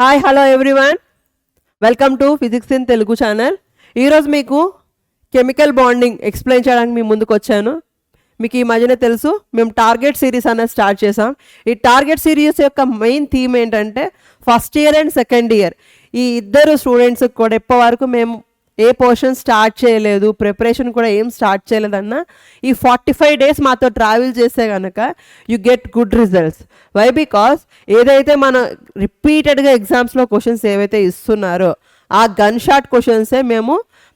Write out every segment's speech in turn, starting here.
Hi hello everyone, welcome to physics in Telugu channel. ఈరోజు మీకు chemical bonding explain చేయడానికి మీ ముందుకు వచ్చాను. మీకు ఈ మధ్యనే తెలుసు మేము టార్గెట్ సిరీస్ అనేది స్టార్ట్ చేసాం. ఈ టార్గెట్ సిరీస్ యొక్క మెయిన్ థీమ్ ఏంటంటే first year and second year ఈ ఇద్దరు స్టూడెంట్స్కి కూడా ఇప్పటి వరకు మేము ఏ పోర్షన్ స్టార్ట్ చేయలేదు, ప్రిపరేషన్ కూడా ఏం స్టార్ట్ చేయలేదన్నా ఈ 45 days మాతో ట్రావెల్ చేస్తే కనుక you get good results. Why? Because ఏదైతే మన రిపీటెడ్గా ఎగ్జామ్స్లో క్వశ్చన్స్ ఏవైతే ఇస్తున్నారో ఆ గన్ షాట్ క్వశ్చన్సే మేము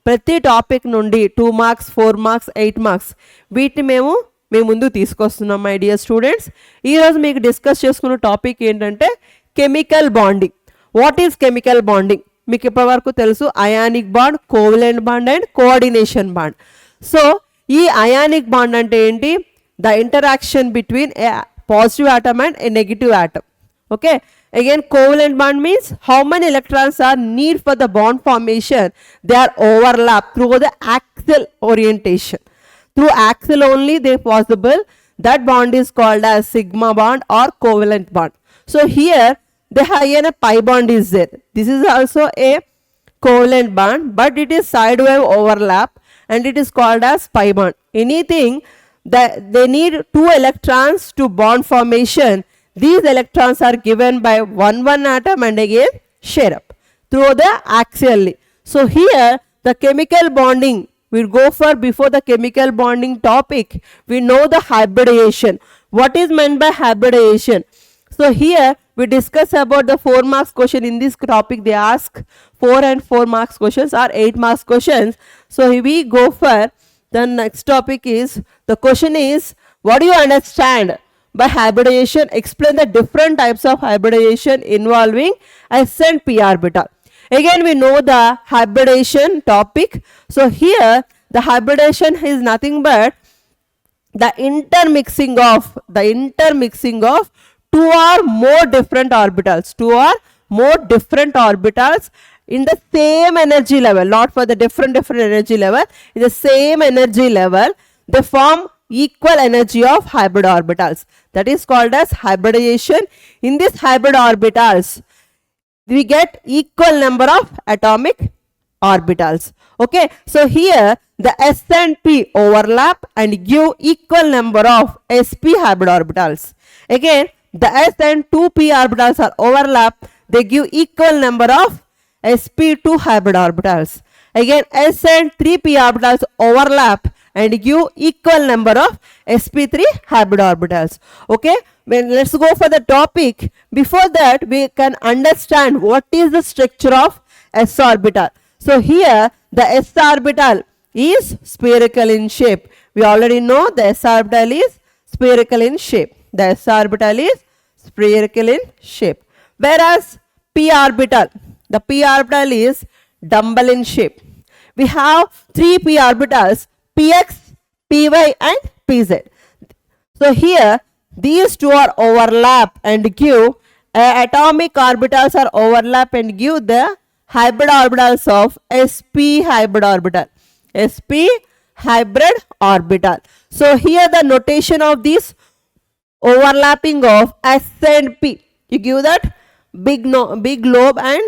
ప్రతి టాపిక్ నుండి 2 marks 4 marks 8 marks వీటిని మేము మీ ముందు తీసుకొస్తున్నాం. మై డియర్ స్టూడెంట్స్, ఈరోజు మీకు డిస్కస్ చేసుకున్న టాపిక్ ఏంటంటే chemical bonding. What is chemical bonding? మీకు ఇప్పటివరకు తెలుసు ionic bond, covalent bond and coordination bond. So ఈ అయానిక్ బాండ్ అంటే ఏంటి? The interaction between A positive atom and a negative atom. Okay, again covalent bond means how many electrons are needed for the bond formation. They are overlap through the axial orientation. Through axial only they possible. That bond is called as sigma bond or covalent bond. So here the higher pi bond is there. This is also a covalent bond, but it is sidewave overlap and it is called as pi bond. Anything that they need 2 electrons to bond formation, these electrons are given by one atom and again share up through the axially. So here the chemical bonding we'll go for. Before the chemical bonding topic, we know the hybridization. What is meant by hybridization? So here we discuss about the 4 marks question. In this topic they ask 4 and 4 marks questions or 8 marks questions. So we go for the next topic. Is the question is, what do you understand by hybridization? Explain the different types of hybridization involving s and p orbital. Again we know the hybridization topic. So here the hybridization is nothing but the intermixing of 2 or more different orbitals, 2 or more different orbitals in the same energy level, not for the different energy level, in the same energy level they form equal energy of hybrid orbitals. That is called as hybridization. In this hybrid orbitals we get equal number of atomic orbitals. Okay, so here the s and p overlap and give equal number of sp hybrid orbitals. Again the s and 2p orbitals are overlap, they give equal number of sp2 hybrid orbitals. Again s and 3p orbitals overlap and give equal number of sp3 hybrid orbitals. Okay, let's go for the topic. Before that we can understand what is the structure of s orbital. So here the s orbital is spherical in shape. We already know the s orbital is spherical in shape. The s orbital is spherical in shape. Whereas p orbital, the p orbital is dumbbell in shape. We have 3 p orbitals, px, py and pz. So here these two are overlap and give atomic orbitals are overlap and give the hybrid orbitals of sp hybrid orbital. sp hybrid orbital. So here the notation of this overlapping of s and p, you give that big lobe and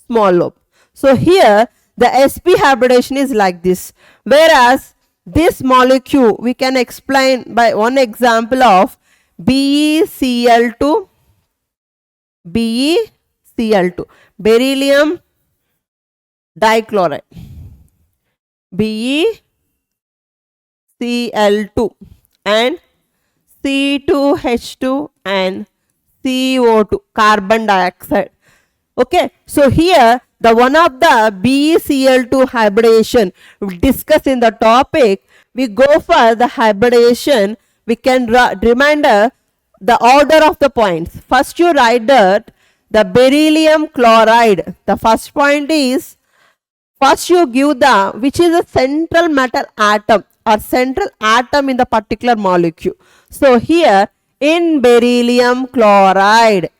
small lobe. So here the sp hybridization is like this. Whereas this molecule we can explain by one example of BeCl2, beryllium dichloride, BeCl2 and C2H2 and CO2, carbon dioxide. Okay, so here the one of the BeCl2 hybridization we discuss in the topic. We go for the hybridization. We can reminder the order of the points. First you write that the beryllium chloride, the first point is, first you give the which is a central metal atom or central atom in the particular molecule. So here in beryllium chloride,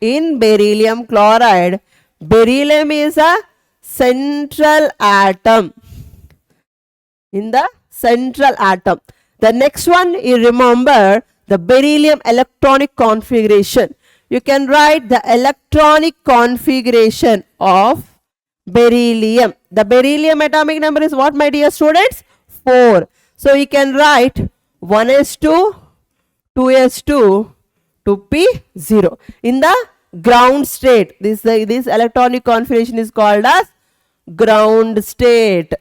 beryllium is a central atom. In the central atom. The next one, you remember the beryllium electronic configuration. you can write the electronic configuration of beryllium. The beryllium atomic number is what, my dear students? 4. So you can write 1s2, 2s2, 2p0. In the ground state, this electronic configuration is called as ground state.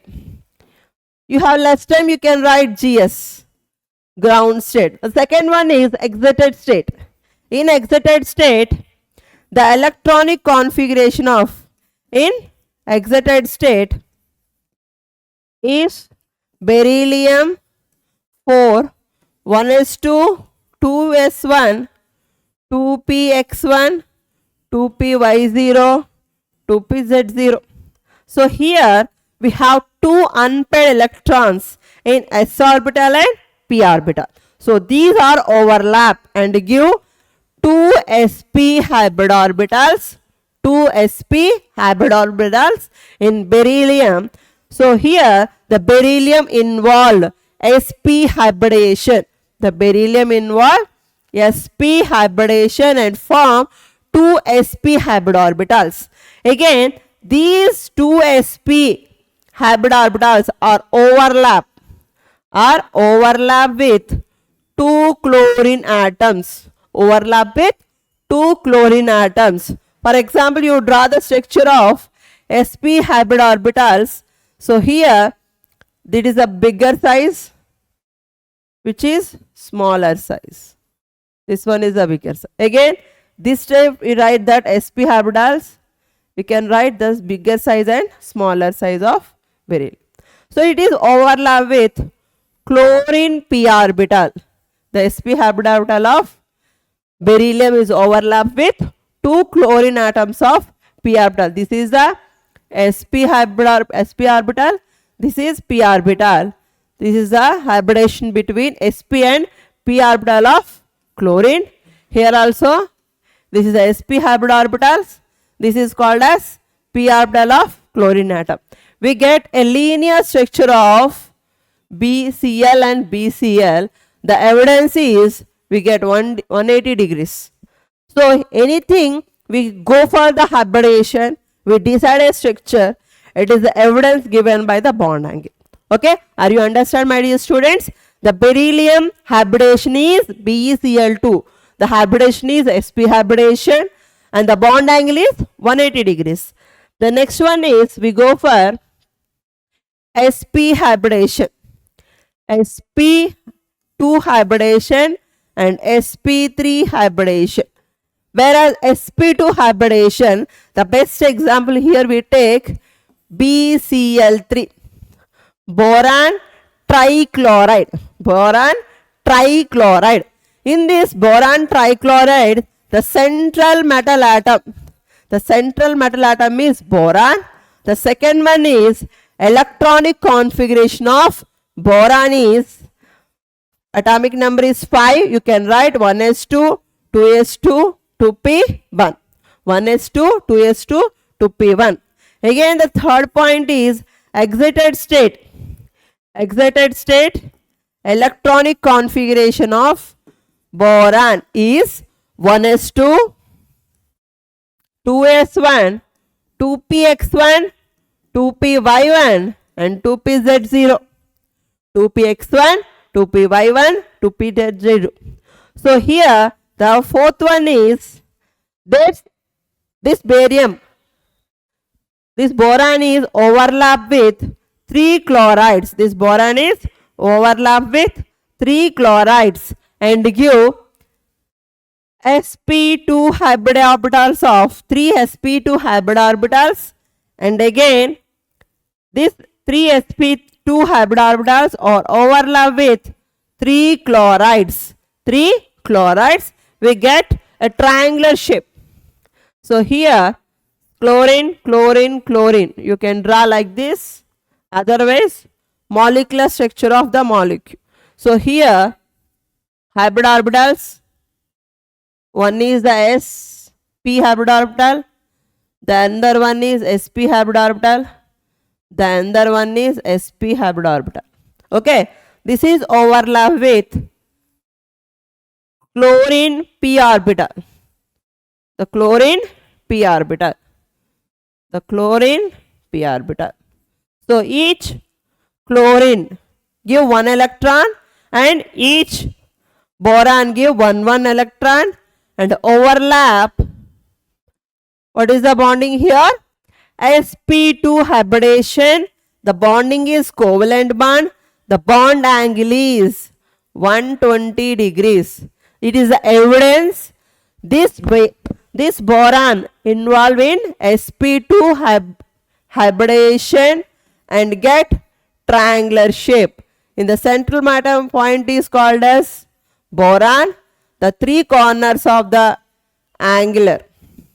You have less time, you can write GS, ground state. The second one is excited state. In excited state, the electronic configuration of in excited state is beryllium 4, 1s2, 2s1, 2px1, 2py0, 2pz0. So here we have two unpaired electrons in s orbital and p orbital. So these are overlap and give 2 sp hybrid orbitals, 2 sp hybrid orbitals in beryllium. So here the beryllium involved sp hybridization. The beryllium involved sp hybridization and form 2 sp hybrid orbitals. Again, these 2 sp hybrid orbitals are overlap with 2 chlorine atoms. Overlap with 2 chlorine atoms. For example, you draw the structure of sp hybrid orbitals. So here this is a bigger size, which is smaller size. This one is a bigger size. Again, this type we write that sp hybrids. We can write this bigger size and smaller size of beryllium. So it is overlap with chlorine p orbital. The sp hybrid orbital of beryllium is overlap with 2 chlorine atoms of p orbital. This is the sp orbital. This is p orbital. This is the hybridization between sp and p orbital of chlorine. Here also this is the sp hybrid orbitals. This is called as p orbital of chlorine atom. We get a linear structure of BCl and BCl. The evidence is we get 180 degrees. So anything we go for the hybridization, we decide a structure, it is the evidence given by the bond angle. Okay, are you understand, my dear students? The beryllium hybridization is BeCl2. The hybridization is sp hybridization and the bond angle is 180 degrees. The next one is we go for sp hybridization. sp2 hybridization and sp3 hybridization. Whereas sp2 hybridization, the best example here we take BCl3, boron trichloride. Boron trichloride. In this boron trichloride, the central metal atom is boron. The second one is electronic configuration of boron is atomic number is 5. You can write 1s2, 2s2, 2p1. 1s2, 2s2, 2p1. Again, the third point is excited state. Excited state, electronic configuration of boron is 1s2, 2s1, 2px1, 2py1 and 2pz0. 2px1, 2py1, 2pz0. So here the fourth one is this barium. This boron is overlap with 3 chlorides. This boron is overlap with 3 chlorides and give sp2 hybrid orbitals of 3 sp2 hybrid orbitals, and again this 3 sp2 hybrid orbitals are overlap with 3 chlorides. 3 chlorides, we get a triangular shape. So here chlorine, chlorine, chlorine, you can draw like this. Otherwise, molecular structure of the molecule. So here hybrid orbitals, one is the sp hybrid orbital, the other one is sp hybrid orbital, the other one is sp hybrid orbital. Okay, this is overlap with chlorine p orbital. the chlorine p orbital. The chlorine p orbital. So each chlorine give 1 electron and each boron give 1 electron and overlap. What is the bonding here? sp2 hybridization. The bonding is covalent bond. The bond angle is 120 degrees. It is the evidence this boron involved in sp2 hybridization and get triangular shape. In the central matter point is called as boron. The three corners of the angular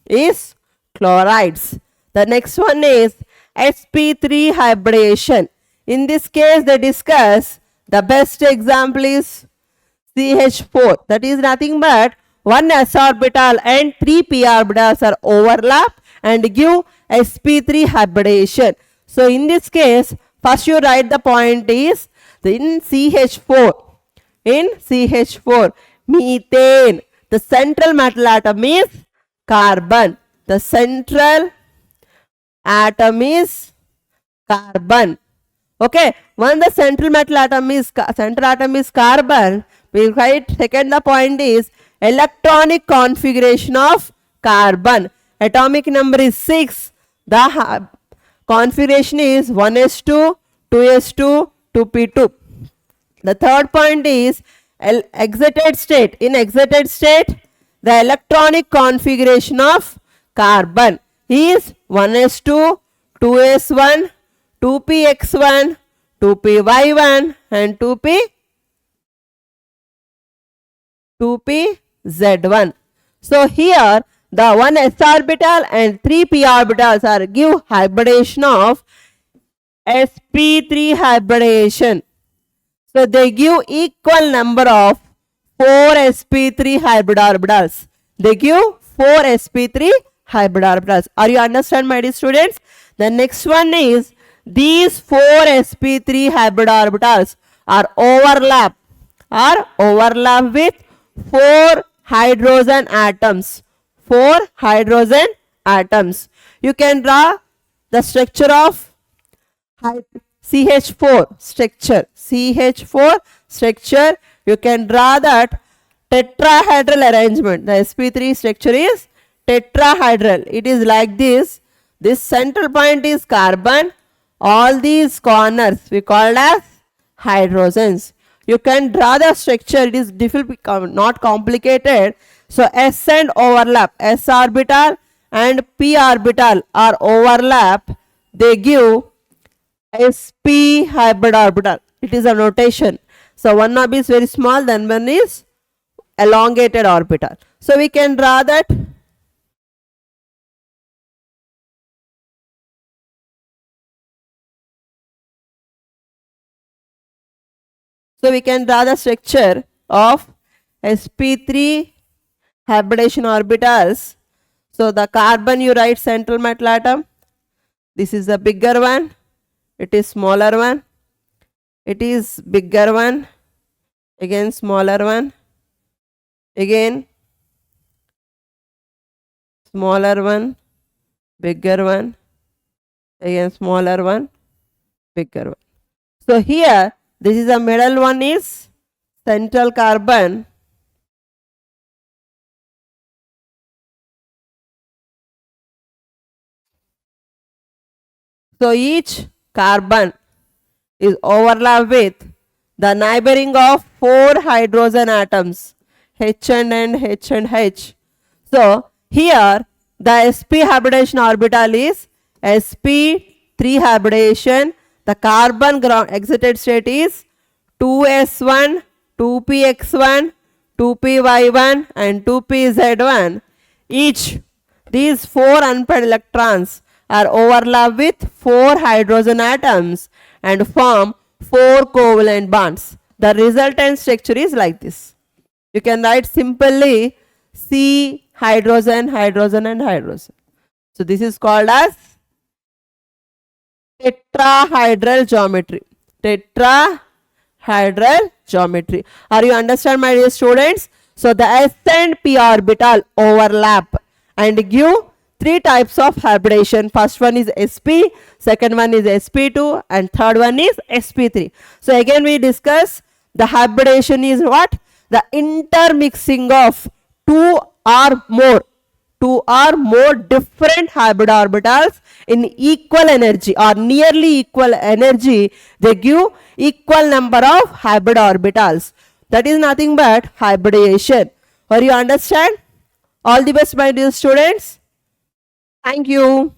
is chlorides. The next one is sp3 hybridization. In this case they discuss the best example is CH4. That is nothing but 1 s orbital and 3 p orbitals are overlap and give sp3 hybridization. So in this case, first you write the point is in CH4 methane. The central metal atom is carbon. The central atom is carbon. Okay, when the central metal atom is carbon, we write second the point is electronic configuration of carbon. Atomic number is 6. The configuration is 1s2, 2s2, 2p2. The third point is excited state. In excited state, the electronic configuration of carbon is 1s2, 2s1, 2px1, 2py1 and 2pz1. So here the 1 s orbital and 3 p orbitals are give hybridization of sp3 hybridization. So they give equal number of 4 sp3 hybrid orbitals. They give 4 sp3 hybrid orbitals. Are you understand, my dear students? The next one is these 4 sp3 hybrid orbitals are overlap with 4 hydrogen atoms. 4 hydrogen atoms. You can draw the structure of CH4 structure. You can draw that tetrahedral arrangement. The sp3 structure is tetrahedral. It is like this. This central point is carbon. All these corners we call as hydrogens. You can draw the structure. It is difficult, not complicated. So s and overlap, s orbital and p orbital are overlap. They give sp hybrid orbital. It is a notation. So one of is very small, then one is elongated orbital. So we can draw that. So we can draw the structure of sp3 hybridization orbitals. So the carbon you write central metal atom. This is the bigger one. It is smaller one. It is bigger one. Again smaller one. Again smaller one. Bigger one. Again smaller one. Bigger one. So here this is the middle one is central carbon. So each carbon is overlapped with the neighboring of 4 hydrogen atoms H and H and H. So here the sp hybridization orbital is sp3 hybridization. The carbon ground excited state is 2s1, 2px1, 2py1 and 2pz1. Each these 4 unpaired electrons are overlapped with 4 hydrogen atoms and form 4 covalent bonds. The resultant structure is like this. You can write simply C hydrogen, hydrogen and hydrogen. So this is called as tetrahedral geometry. Tetrahedral geometry. Are you understand, my dear students? So the s and p orbital overlap and give three types of hybridization. First one is sp, second one is sp2, and third one is sp3. So again we discuss the hybridization is what? The intermixing of two or more different hybrid orbitals in equal energy or nearly equal energy. They give equal number of hybrid orbitals. That is nothing but hybridization. Are you understand? All the best, my dear students. Thank you.